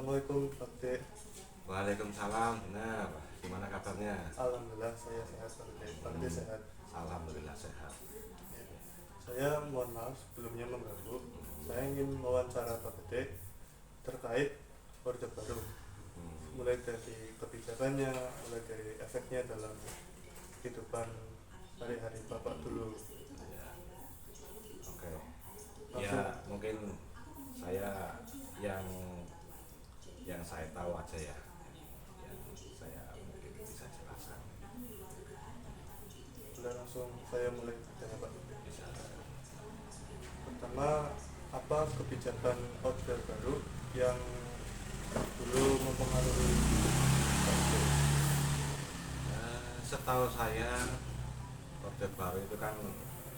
Assalamualaikum Pak D. Waalaikumsalam. Nah, gimana kabarnya? Alhamdulillah saya sehat Pak D. Pak D sehat. Alhamdulillah sehat. Ya. Saya mohon maaf sebelumnya mengganggu. Saya ingin mewawancara Pak D terkait Orde Baru. Mulai dari kebijakannya, mulai dari efeknya dalam kehidupan hari-hari Bapak dulu. Ya, oke. Langsung. Ya, mungkin saya yang saya tahu aja ya, yang saya mungkin bisa jelaskan. Sudah langsung saya mulai bertanya Pak. Bisa. Pertama, apa kebijakan Orde Baru yang dulu mempengaruhi Pak D? Setahu saya Orde Baru itu kan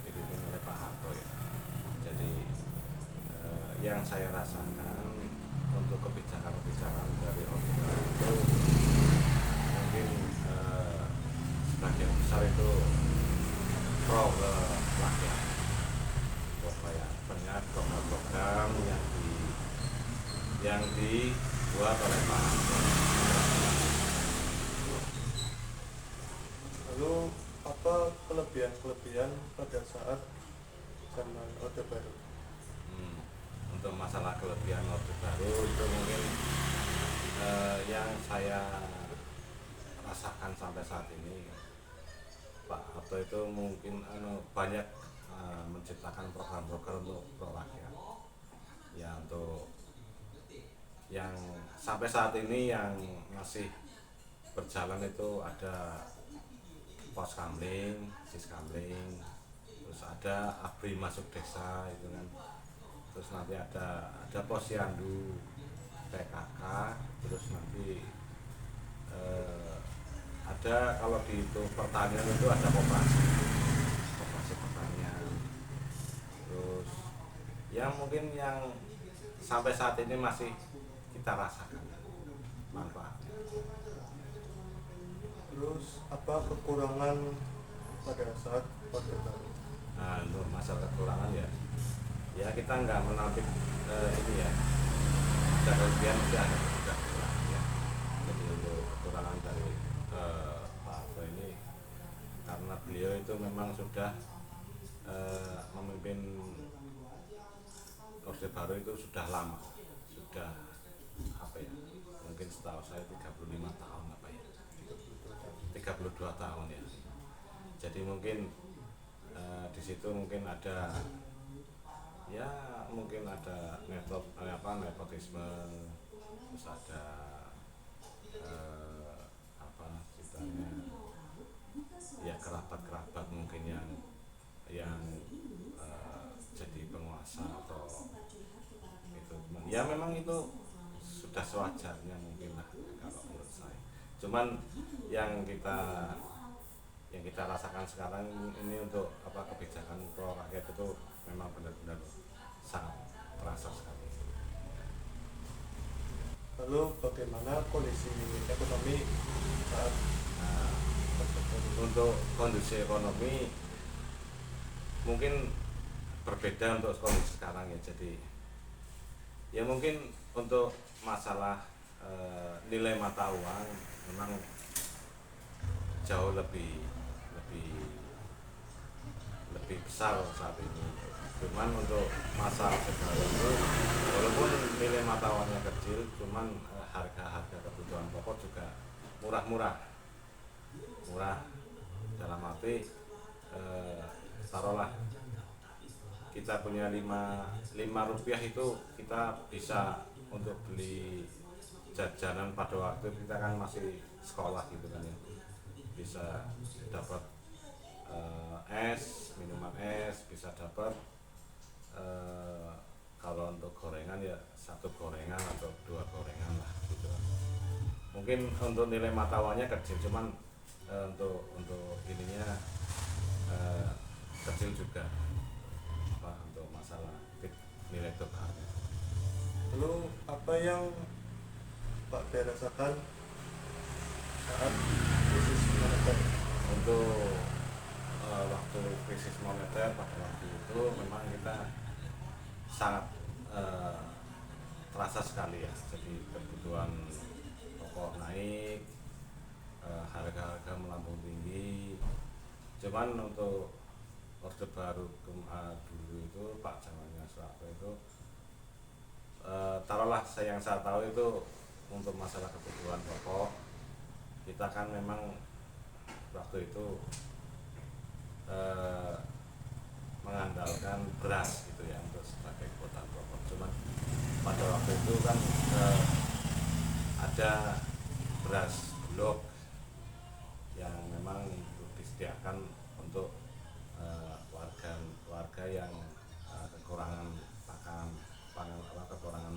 dipimpin oleh Pak Harto ya. Jadi yang saya rasakan untuk kebijakan-kebijakan dari Orde Baru itu mungkin sebagian besar itu pro ke rakyat, kayak banyak program-program yang dibuat oleh Pak Harto. Lalu apa kelebihan-kelebihan pada saat zaman Orde Baru? Untuk masalah kelebihan Orde Baru itu mungkin yang saya rasakan sampai saat ini, Pak Harto itu mungkin banyak menciptakan program-program untuk pro rakyat ya, untuk yang sampai saat ini yang masih berjalan itu ada pos kamling, sis kamling, terus ada ABRI masuk desa itu kan, terus nanti ada posyandu, PKK, terus nanti ada kalau di itu pertanian itu ada koperasi pertanian, terus yang mungkin yang sampai saat ini masih kita rasakan manfaatnya. Terus apa kekurangan pada saat Orde Baru? Nah, untuk masalah kekurangan ya kita nggak menampik ini ya, ada kelebihan juga ada kekurangan ya. Jadi untuk kekurangan dari Pak Harto ini, karena beliau itu memang sudah memimpin Orde Baru itu sudah lama, sudah apa ya, mungkin setahu saya 35 tahun apa ya, 32 tahun ya. Jadi mungkin di situ mungkin ada ya, mungkin ada nepotisme, terus ada apa ceritanya ya, kerabat-kerabat mungkin yang jadi penguasa atau itu. Ya memang itu sudah sewajarnya mungkin lah kalau menurut saya. Cuman yang kita rasakan sekarang ini untuk apa, kebijakan pro rakyat itu memang benar-benar sangat terasa sekali. Lalu bagaimana kondisi ekonomi saat Nah, Orde Baru? untuk kondisi ekonomi mungkin berbeda untuk kondisi sekarang ya. Jadi ya mungkin untuk masalah nilai mata uang memang jauh lebih besar saat ini. Cuman untuk masa sekarang itu walaupun nilai mata uangnya kecil, cuman harga-harga kebutuhan pokok juga murah dalam arti taruhlah kita punya 5 rupiah itu kita bisa untuk beli jajanan pada waktu kita kan masih sekolah gitu kan ya, bisa dapat minuman es, bisa dapat kalau untuk gorengan ya 1 gorengan atau 2 gorengan lah gitu. Mungkin untuk nilai mata uangnya kecil, cuman untuk ininya kecil juga apa, untuk masalah nilai tukarnya. Lalu apa yang Pak D rasakan saat krisis moneter? Untuk waktu krisis moneter pada waktu itu memang kita sangat terasa sekali ya. Jadi kebutuhan pokok naik, harga-harga melambung tinggi. Cuman untuk Orde Baru dulu itu Pak zamannya Soeharto itu taruhlah yang saya tahu itu untuk masalah kebutuhan pokok kita kan memang waktu itu mengandalkan beras gitu ya untuk sebagai kebutuhan pokok. Cuman pada waktu itu kan ada beras bulog yang memang disediakan untuk warga yang kekurangan kekurangan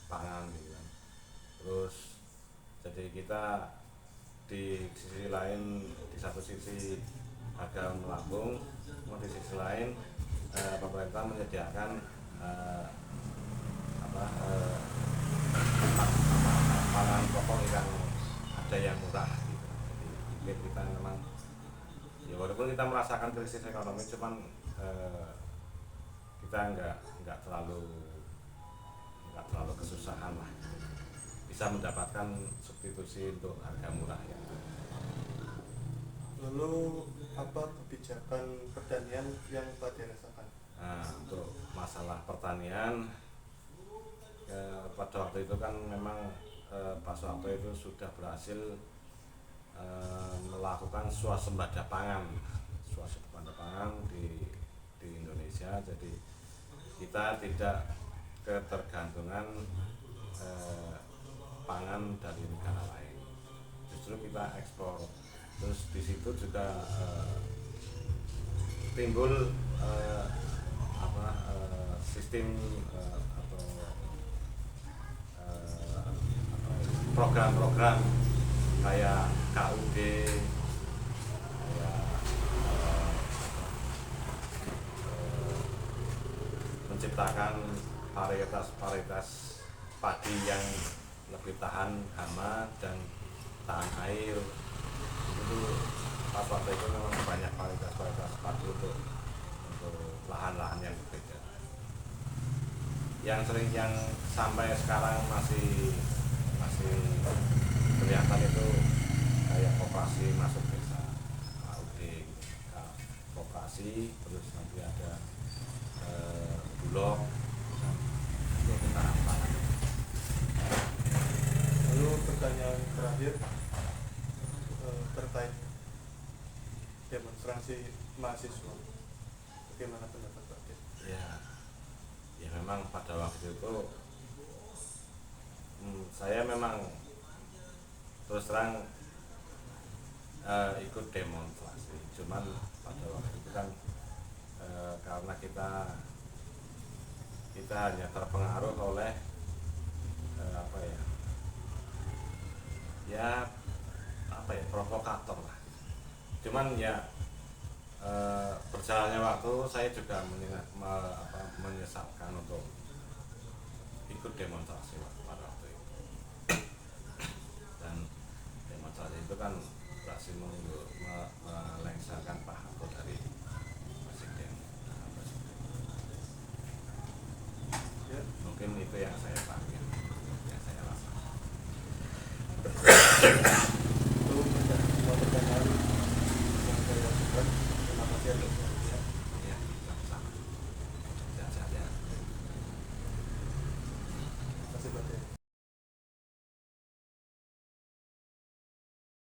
pangan gitu kan. Terus jadi kita di sisi lain, di satu sisi harga melambung, di sisi lain pemerintah menyediakan pangan pokok yang ada yang murah gitu. Jadi kita memang ya walaupun kita merasakan krisis ekonomi, cuman kita nggak terlalu kesusahan lah, bisa mendapatkan substitusi untuk harga murah ya. Lalu apa kebijakan pertanian yang Pak dirasakan? Nah, untuk masalah pertanian pada waktu itu kan memang Pak Soeharto itu sudah berhasil melakukan swasembada pangan di Indonesia. Jadi kita tidak ketergantungan pangan dari negara lain, justru kita ekspor. Terus di situ juga timbul sistem atau program-program kayak KUD, kayak menciptakan varietas padi yang lebih tahan hama dan tahan air. Itu pas waktu itu memang banyak varietas padi untuk lahan-lahan yang berbeda. Yang sampai sekarang masih kelihatan itu kayak koperasi masuk desa, KUD, koperasi, terus nanti ada bulog untuk ketahanan pangan. Lalu pertanyaan terakhir terkait demonstrasi mahasiswa, bagaimana pendapat Pak? Ya memang pada waktu itu saya memang terus terang ikut demonstrasi. Cuman pada waktu itu kan karena kita hanya terpengaruh oleh provokator lah. Cuman ya berjalannya waktu saya juga menyesalkan untuk ikut demonstrasi pada waktu itu. Dan demonstrasi itu kan berhasil melengsarkan Pak Harto dari presiden. Ya. Mungkin itu yang saya panggil, yang saya rasakan. Itu semua pertanyaan yang saya lakukan. Terima kasih atas